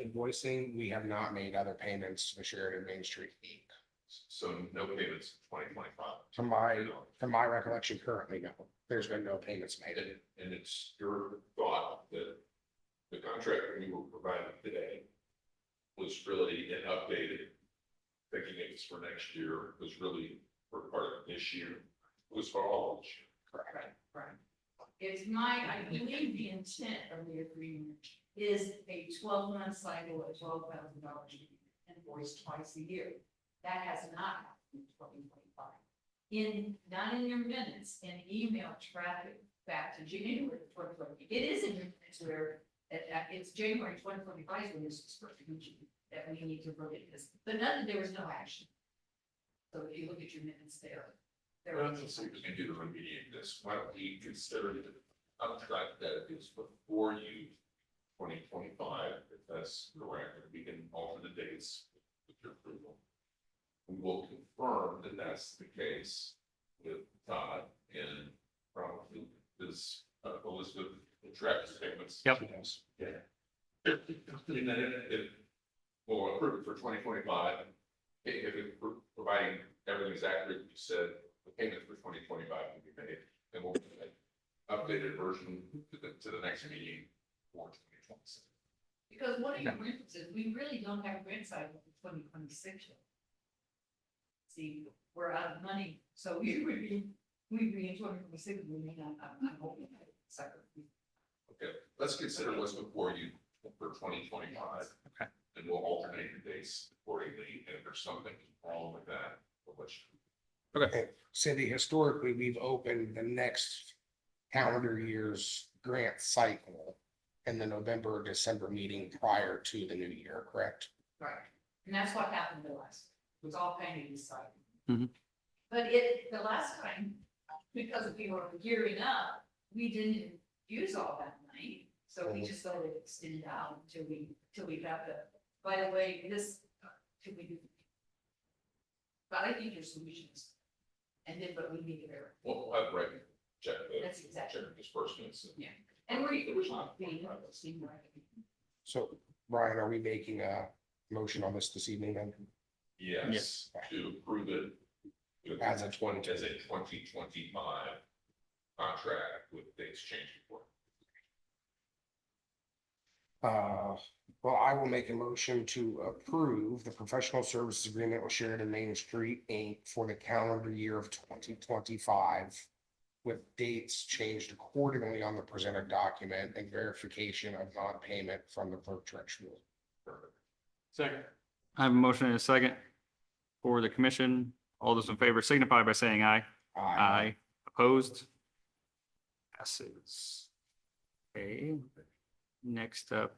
invoicing, we have not made other payments to the Sheridan Main Street Inc. So no payments in 2025. From my recollection currently, no, there's been no payments made. And it's your thought that the contract that we were provided today was really an updated, thinking it was for next year, was really for part of this year, was for all of this year. Right. It's I believe the intent of the agreement is a 12-month cycle of $12,000 invoiced twice a year. That has not happened in 2025. Not in your minutes, in email traffic back to January 2020. It is in your minutes where it's January 2025 when this is supposed to be that we need to vote this, but there was no action. So if you look at your minutes there. Well, let's see if we can do to remediate this. Why don't we consider it upside that it is before you 2025, if that's correct, and we can alter the dates with your approval. We will confirm that that's the case with Todd and probably this Elizabeth track statements. Yep. Yeah. And then if we'll approve it for 2025, if it providing everything is accurate, you said the payment for 2025 will be made, and we'll make an updated version to the next meeting for 2026. Because one of your grants is, we really don't have a grant cycle for 2026 yet. See, we're out of money, so we would be We agree in 2026, we may not, I'm hoping. Okay, let's consider what's before you for 2025. Okay. And we'll alternate the dates accordingly, and if there's something wrong with that, we'll let you know. Okay, And Cindy, historically, we've opened the next calendar year's grant cycle in the November, or December meeting prior to the new year, correct? Right, and that's what happened the last, it was all kind of decided. Mhm. But the last time, because we were gearing up, we didn't use all that money. So we just let it extend out until we got the, by the way, this, till we do. But I think your solutions. And then, but we need to verify. We'll have Greg check the, That's exactly. check disbursements. And we're. So, Brian, are we making a motion on this evening then? Yes, to approve it. with- As a 20. As a 2025 contract with dates changing for. Well, I will make a motion to approve the professional services agreement with Sheridan Main Street Inc. for the calendar year of 2025. With dates changed accordingly on the presented document and verification of non-payment from the clerk treasurer. Second. I have a motion and a second for the commission. All those in favor signify by saying aye. Aye. Opposed? Passes. Okay, next up,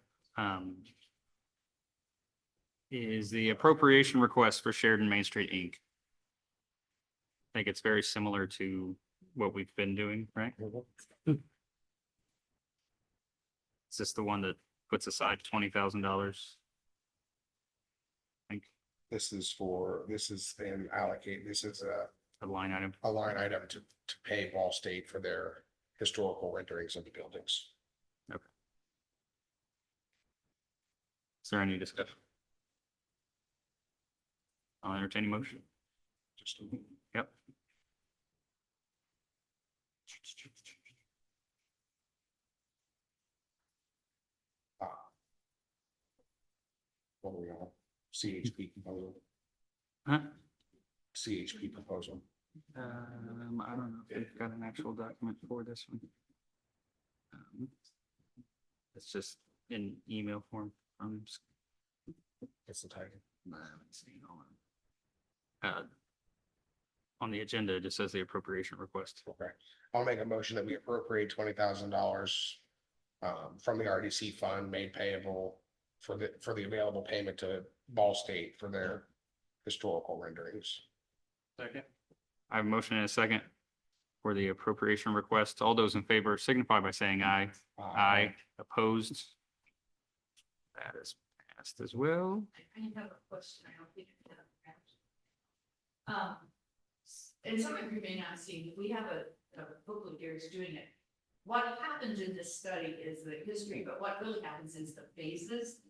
is the appropriation request for Sheridan Main Street Inc. I think it's very similar to what we've been doing, right? Is this the one that puts aside $20,000? I think This is an allocate, this is a line item. a line item to pay Ball State for their historical renderings of the buildings. Is there any discussion? I'll entertain a motion. Just Yep. What are we on? CHP proposal, Huh? CHP proposal. I don't know if we've got an actual document for this one. It's just in email form from. What's the title? I haven't seen all of it. On the agenda, it just says the appropriation request. Okay, I'll make a motion that we appropriate $20,000 from the RDC fund made payable for the available payment to Ball State for their historical renderings. Second. I have a motion and a second for the appropriation request. All those in favor signify by saying aye. Aye. Opposed? That is passed as well. I have a question, I don't think. And some of you may not see, we have a booklet here is doing it. What happens in this study is the history, but what really happens is the phases.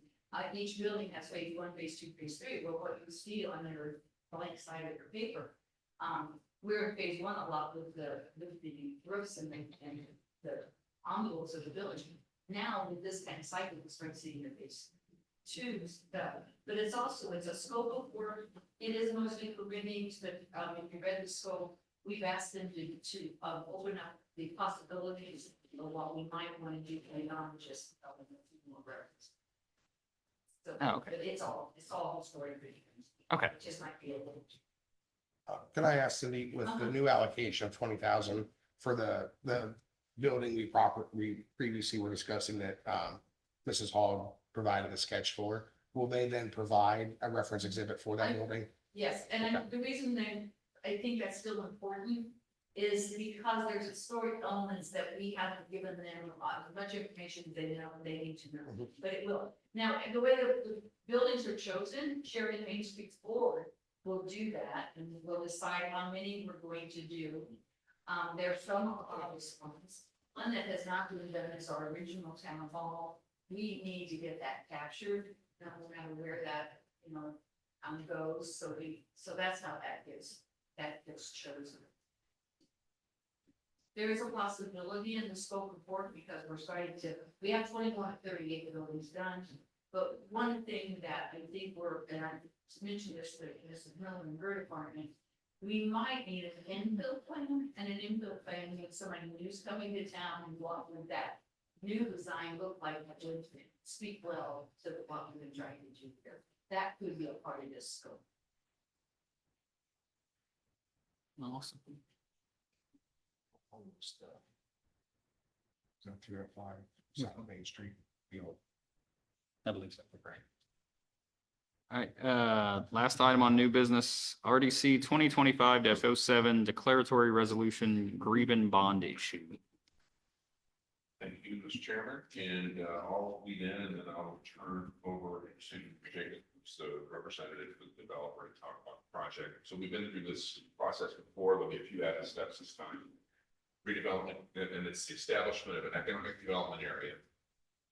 Each building has phase 1, phase 2, phase 3. Well, what you see on your blank side of your paper. We're in phase 1 a lot with the roofs and the envelopes of the village. Now with this kind of cycle, we start seeing the phase 2 stuff, but it's a scope of work. It is mostly for readings, but if you read the scope, we've asked them to open up the possibilities of what we might want to do beyond just more reference. So, Oh, okay. but it's all story readings. Okay. It just might be a little. Can I ask Cindy, with the new allocation of 20,000 for the building we previously were discussing that Mrs. Hogg provided a sketch for, will they then provide a reference exhibit for that building? Yes, and the reason that I think that's still important is because there's historic elements that we haven't given them much information they know they need to know, Mhm. but it will. Now, the way the buildings are chosen, Sheridan Main Street's board will do that and we'll decide how many we're going to do. There are some obvious ones. One that has not been done is our original town hall. We need to get that captured, no matter where that, goes, so that's how that gets chosen. There is a possibility in the scope of work because we have 2138 buildings done. But one thing that I think and I mentioned this to Mrs. Miller and her department, we might need an infill plan, and an input plan, with somebody who's coming to town and what would that new design look like that would speak well to what we've been trying to do here. That could be a part of this scope. Awesome. Almost, so 305 South Main Street, you know, I believe so. Right. All right, last item on new business, RDC 2025-07 declaratory resolution Greben bond issue. Thank you, Mr. Chairman, and I'll lead in and then I'll turn over to Jacob, who's the representative of the developer, and talk about the project. So we've been through this process before. There'll be a few added steps this time. Redevelopment, and it's the establishment of an economic development area.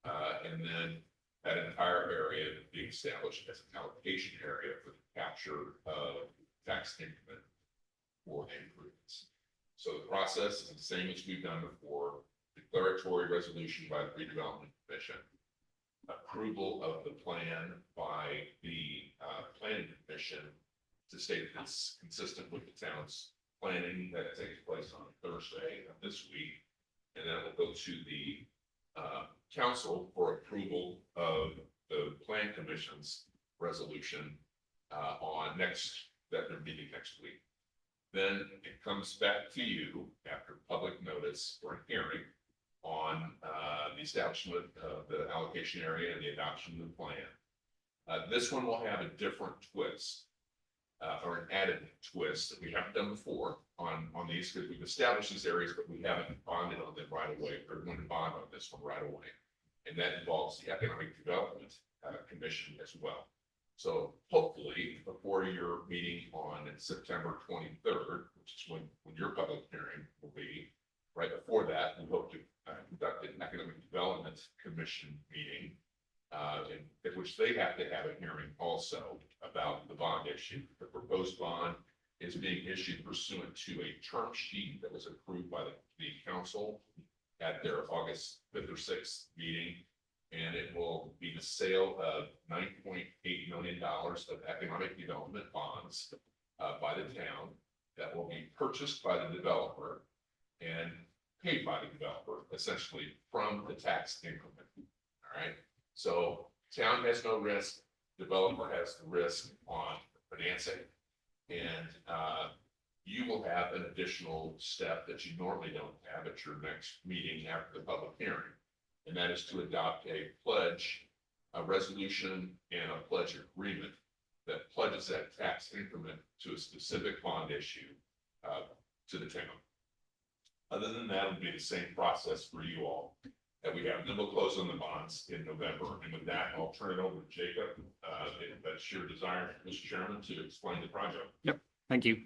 And then that entire area being established as an allocation area for the capture of tax increment for the improvements. So the process is the same as we've done before. Declaratory resolution by the Redevelopment Commission, approval of the plan by the Planning Commission to state that it's consistent with the town's planning that takes place on Thursday of this week, and then it will go to the council for approval of the Plan Commission's resolution on that they're meeting next week. Then it comes back to you after public notice for a hearing on the establishment of the allocation area and the adoption of the plan. This one will have a different twist or an added twist that we haven't done before on these, because we've established these areas, but we haven't bonded on them right away. We're going to bond on this one right away. And that involves the Economic Development Commission as well. So hopefully before your meeting on September 23rd, which is when your public hearing will be, right before that, we hope to conduct an Economic Development Commission meeting in which they have to have a hearing also about the bond issue. The proposed bond is being issued pursuant to a term sheet that was approved by the council at their August 5th or 6th meeting. And it will be the sale of $9.8 million of economic development bonds by the town that will be purchased by the developer and paid by the developer, essentially from the tax increment. All right. So town has no risk, developer has the risk on financing, and you will have an additional step that you normally don't have at your next meeting after the public hearing. And that is to adopt a pledge, a resolution, and a pledge agreement that pledges that tax increment to a specific bond issue to the town. Other than that, it'll be the same process for you all that we have. Then we'll close on the bonds in November. And with that, I'll turn it over to Jacob. If that's your desire, Mr. Chairman, to explain the project. Yep, thank you.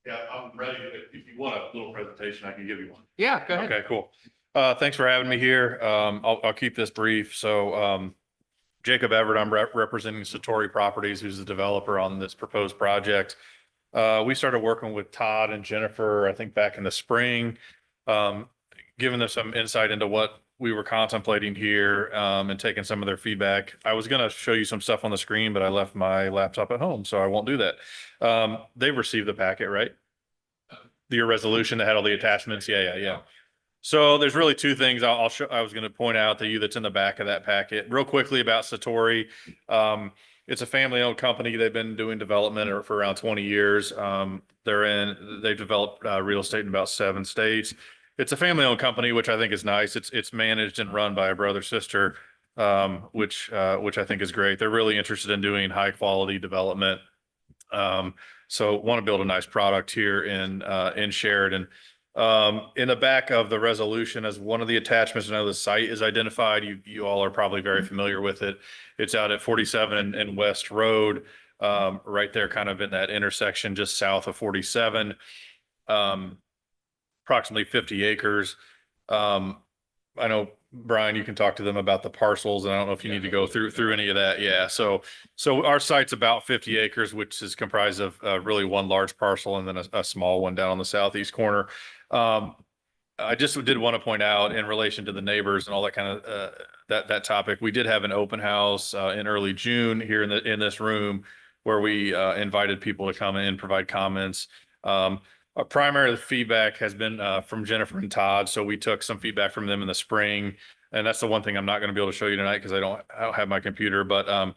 Yeah, I'm ready. If you want a little presentation, I can give you one. Yeah, go ahead. Okay, cool. Thanks for having me here. I'll keep this brief. So, Jacob Everett, I'm representing Satori Properties, who's the developer on this proposed project. We started working with Todd and Jennifer, I think back in the spring, giving them some insight into what we were contemplating here, and taking some of their feedback. I was going to show you some stuff on the screen, but I left my laptop at home, so I won't do that. They've received the packet, right? Your resolution that had all the attachments. Yeah. So there's really two things I'll show. I was going to point out to you that's in the back of that packet real quickly about Satori. It's a family-owned company. They've been doing development for around 20 years. They've developed real estate in about 7 states. It's a family-owned company, which I think is nice. It's managed and run by a brother-sister, which I think is great. They're really interested in doing high-quality development. So want to build a nice product here in Sheridan. In the back of the resolution, as one of the attachments, I know the site is identified. You all are probably very familiar with it. It's out at 47 and West Road, right there, kind of in that intersection, just south of 47. Approximately 50 acres. I know, Brian, you can talk to them about the parcels, and I don't know if you need to go through any of that. Yeah. So our site's about 50 acres, which is comprised of really one large parcel and then a small one down on the southeast corner. I just did want to point out in relation to the neighbors and all that kind of that topic. We did have an open house in early June here in this room where we invited people to come in and provide comments. primary feedback has been from Jennifer and Todd. So we took some feedback from them in the spring. And that's the one thing I'm not going to be able to show you tonight because I don't have my computer. But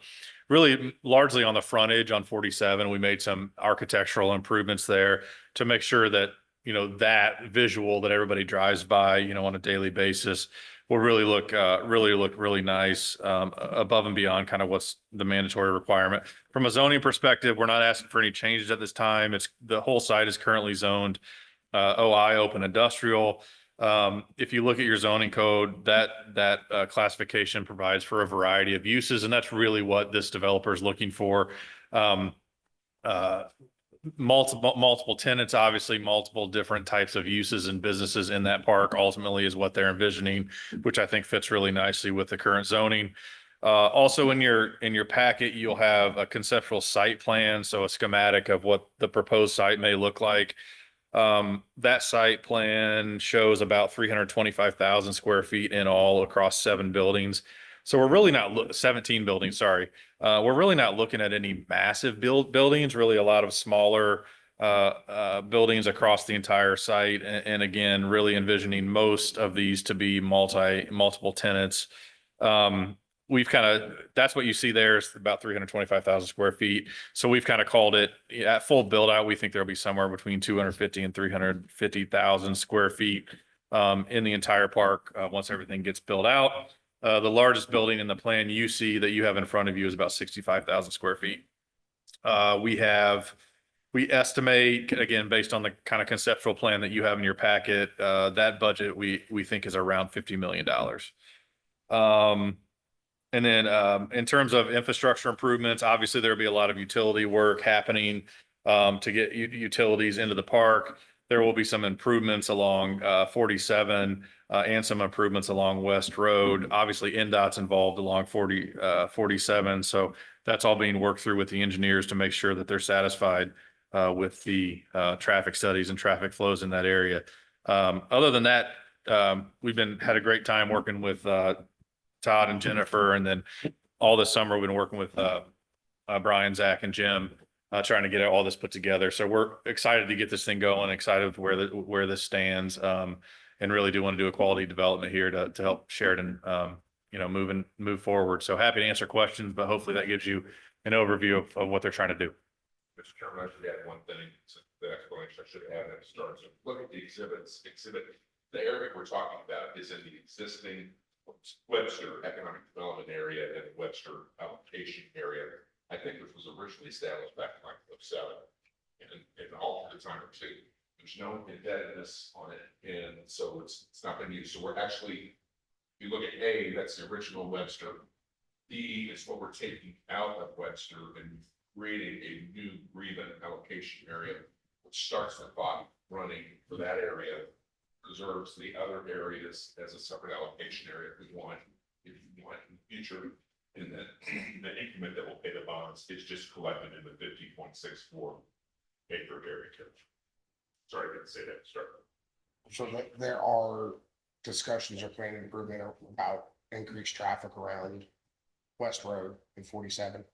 really largely on the frontage on 47, we made some architectural improvements there to make sure that, you know, that visual that everybody drives by, you know, on a daily basis will really look really nice, above and beyond kind of what's the mandatory requirement. From a zoning perspective, we're not asking for any changes at this time. The whole site is currently zoned OI, open industrial. If you look at your zoning code, that classification provides for a variety of uses, and that's really what this developer is looking for. Multiple tenants, obviously multiple different types of uses and businesses in that park ultimately is what they're envisioning, which I think fits really nicely with the current zoning. Also in your packet, you'll have a conceptual site plan, so a schematic of what the proposed site may look like. That site plan shows about 325,000 square feet in all across 7 buildings. So we're really not 17 buildings, sorry. We're really not looking at any massive buildings, really a lot of smaller buildings across the entire site. And again, really envisioning most of these to be multiple tenants. That's what you see there is about 325,000 square feet. So we've kind of called it at full build out. We think there'll be somewhere between 250 and 350,000 square feet in the entire park once everything gets built out. The largest building in the plan you see that you have in front of you is about 65,000 square feet. We estimate, again, based on the kind of conceptual plan that you have in your packet, that budget we think is around $50 million. And then in terms of infrastructure improvements, obviously there'll be a lot of utility work happening to get utilities into the park. There will be some improvements along 47 and some improvements along West Road. Obviously, NDOT's involved along 47. So that's all being worked through with the engineers to make sure that they're satisfied with the traffic studies and traffic flows in that area. Other than that, we've had a great time working with Todd and Jennifer, and then all this summer we've been working with Brian, Zach, and Jim, trying to get all this put together. So we're excited to get this thing going, excited with where this stands, and really do want to do a quality development here to help Sheridan, move forward. So happy to answer questions, but hopefully that gives you an overview of what they're trying to do. Mr. Chairman, I should add one thing, the explanation I should add at the start. So look at the exhibit, the area we're talking about is in the existing Webster Economic Development Area and Webster Allocation Area. I think which was originally established back in 1907 and altered a time or two. There's no indebtedness on it, and so it's not been used. So we're actually, if you look at A, that's the original Webster. B is what we're taking out of Webster and creating a new Redevelopment allocation area, which starts the clock running for that area, preserves the other areas as a separate allocation area if you want in the future. And then the increment that will pay the bonds is just collected in the 50.64 acre area. Sorry, I didn't say that. Sorry. So there are discussions or planning improvement about increased traffic around West Road and 47.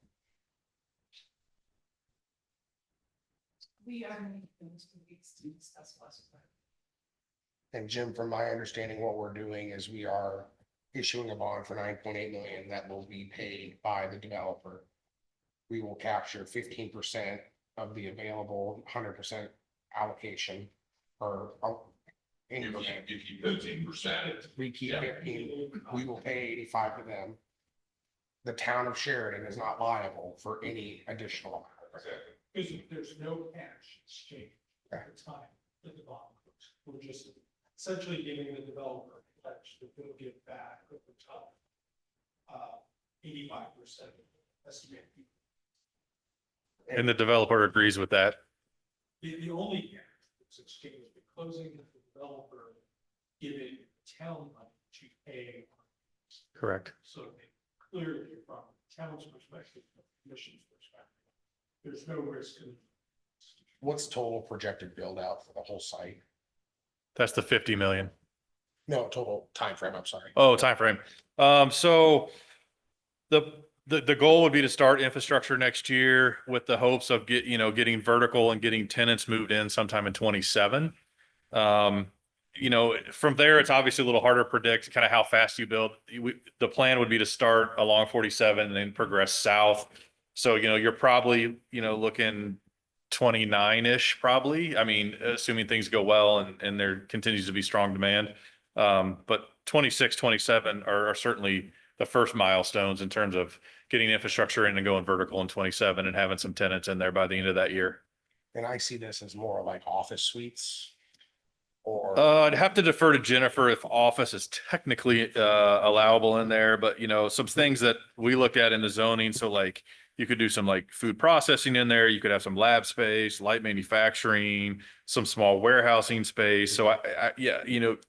We are making those 2 weeks to discuss West Road. And Jim, from my understanding, what we're doing is we are issuing a bond for 9.8 million that will be paid by the developer. We will capture 15% of the available 100% allocation or increment. You keep 15%. We keep 15, we will pay 85 to them. The town of Sheridan is not liable for any additional. Exactly. Because there's no cash exchange at the time that the bond goes. We're just essentially giving the developer a pledge that they'll give back over time 85% of the estimated. And the developer agrees with that. The only gap is exchange the closing of the developer giving town money to pay. Correct. So clearly from the town's perspective, from the commission's perspective, there's no risk. What's total projected build out for the whole site? That's the 50 million. No, total time frame. I'm sorry. Oh, time frame. So the goal would be to start infrastructure next year with the hopes of getting vertical and getting tenants moved in sometime in 27. From there, it's obviously a little harder to predict kind of how fast you build. The plan would be to start along 47 and then progress south. So, you're probably, looking 29-ish probably. I mean, assuming things go well and there continues to be strong demand. But 26, 27 are certainly the first milestones in terms of getting infrastructure in and going vertical in 27 and having some tenants in there by the end of that year. And I see this as more like office suites. Or, I'd have to defer to Jennifer if office is technically allowable in there, but some things that we looked at in the zoning. So like you could do some like food processing in there. You could have some lab space, light manufacturing, some small warehousing space. So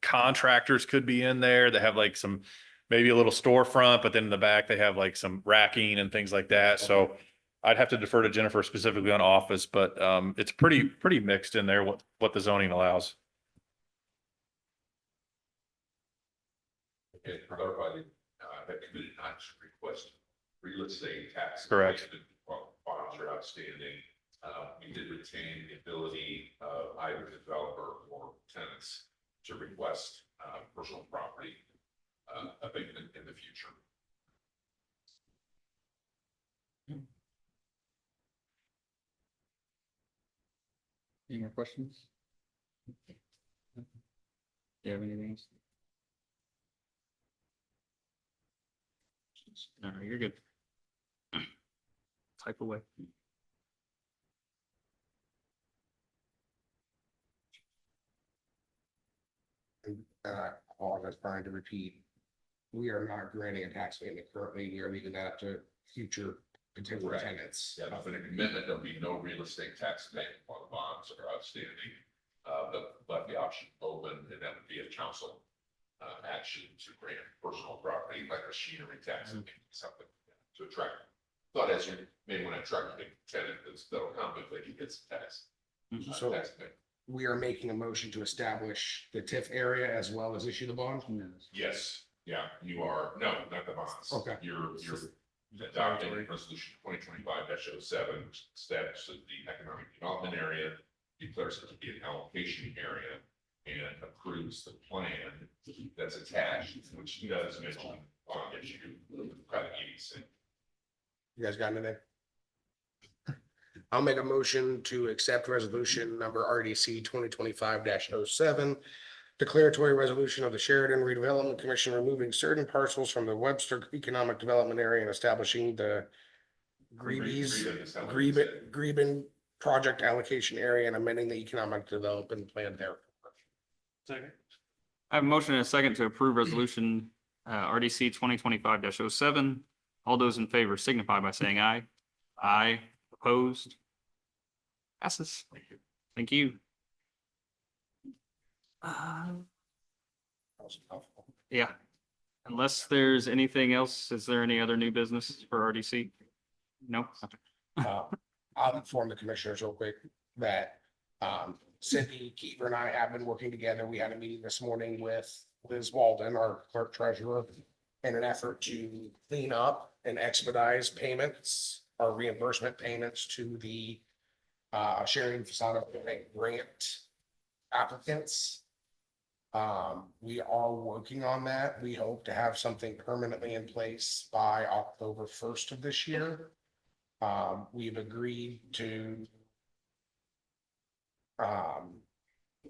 contractors could be in there that have like some, maybe a little storefront, but then in the back they have like some racking and things like that. So I'd have to defer to Jennifer specifically on office, but it's pretty mixed in there what the zoning allows. And clarify, that committed not to request real estate tax. Correct. Bonds are outstanding. We did retain the ability of either developer or tenants to request personal property abatement in the future. Any more questions? Do you have anything else? No, you're good. Type away. and I apologize, trying to repeat. We are not granting a tax abatement currently. We are leaving that up to future potential Correct. tenants. Yeah, for the commitment, there'll be no real estate tax abatement while the bonds are outstanding. But left the option open, and that would be a council action to grant personal property like machinery tax and something to attract. Thought as you may want to attract a tenant that'll come if they can get some tax. So Tax abatement. we are making a motion to establish the TIF area as well as issue the bond. Yes, yeah, you are, no, not the bonds. Okay. You're adopting resolution 2025-07, which establishes the economic development area, declares it to be an allocation area, and approves the plan that's attached, which does mention bond issue, credit EDC. You guys got anything? I'll make a motion to accept resolution number RDC 2025-07. Declaratory resolution of the Sheridan Redevelopment Commission removing certain parcels from the Webster Economic Development Area and establishing the Greben project allocation area and amending the economic development plan there. Second. I have a motion and a second to approve resolution RDC 2025-07. All those in favor signify by saying aye. Aye. Opposed? Passes. Thank you. Yeah. Unless there's anything else, is there any other new business for RDC? No? Okay. I'll inform the commissioners real quick that Cindy Keeper and I have been working together. We had a meeting this morning with Liz Walden, our clerk treasurer, in an effort to clean up and expedite payments or reimbursement payments to the Sheridan facade grant applicants. We are working on that. We hope to have something permanently in place by October 1st of this year. We've agreed to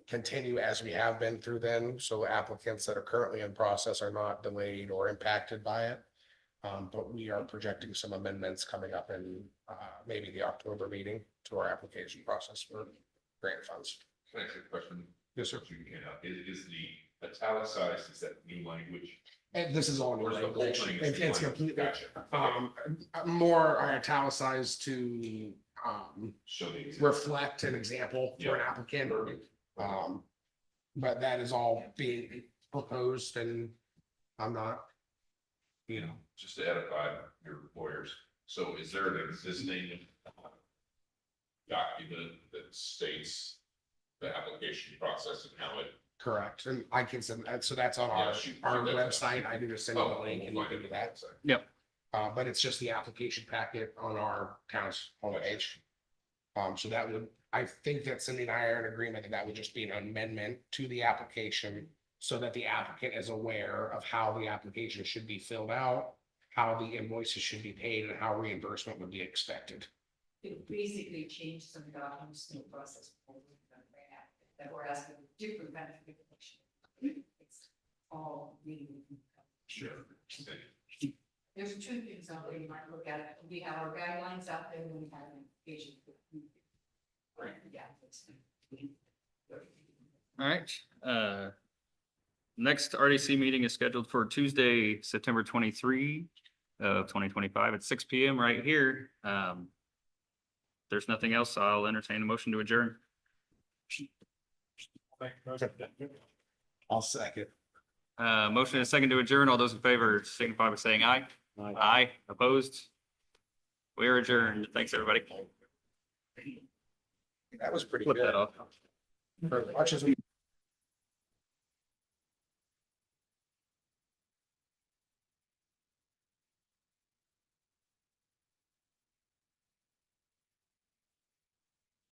continue as we have been through then, so applicants that are currently in process are not delayed or impacted by it. But we are projecting some amendments coming up in maybe the October meeting to our application process for grant funds. Can I ask you a question? Yes, sir. Is the italicized, is that new language? And this is all new Or is the whole language. thing? It's completely, Gotcha. more italicized to Show the example. reflect an example for an applicant. But that is all being proposed and I'm not, Just to edify your lawyers, so is there an existing document that states the application process and how it? correct. And I can send that. So that's on Yeah, our shoot our that. website. I can just send you the link and you can do that. Yep. But it's just the application packet on our town's homepage. So that would, I think that Cindy and I are in agreement that that would just be an amendment to the application so that the applicant is aware of how the application should be filled out, how the invoices should be paid, and how reimbursement would be expected. It basically changed some documents in the process. That we're asking different benefit information. It's all really. Sure. There's two things out there you might look at. We have our guidelines out there, and we have an application. Right. Yeah. All right, next RDC meeting is scheduled for Tuesday, September 23 of 2025 at 6 PM right here. There's nothing else. I'll entertain a motion to adjourn. I'll second. Motion and a second to adjourn. All those in favor signify by saying aye. Aye. Opposed? We are adjourned. Thanks, everybody. That was pretty Flip good. that off. For as much as we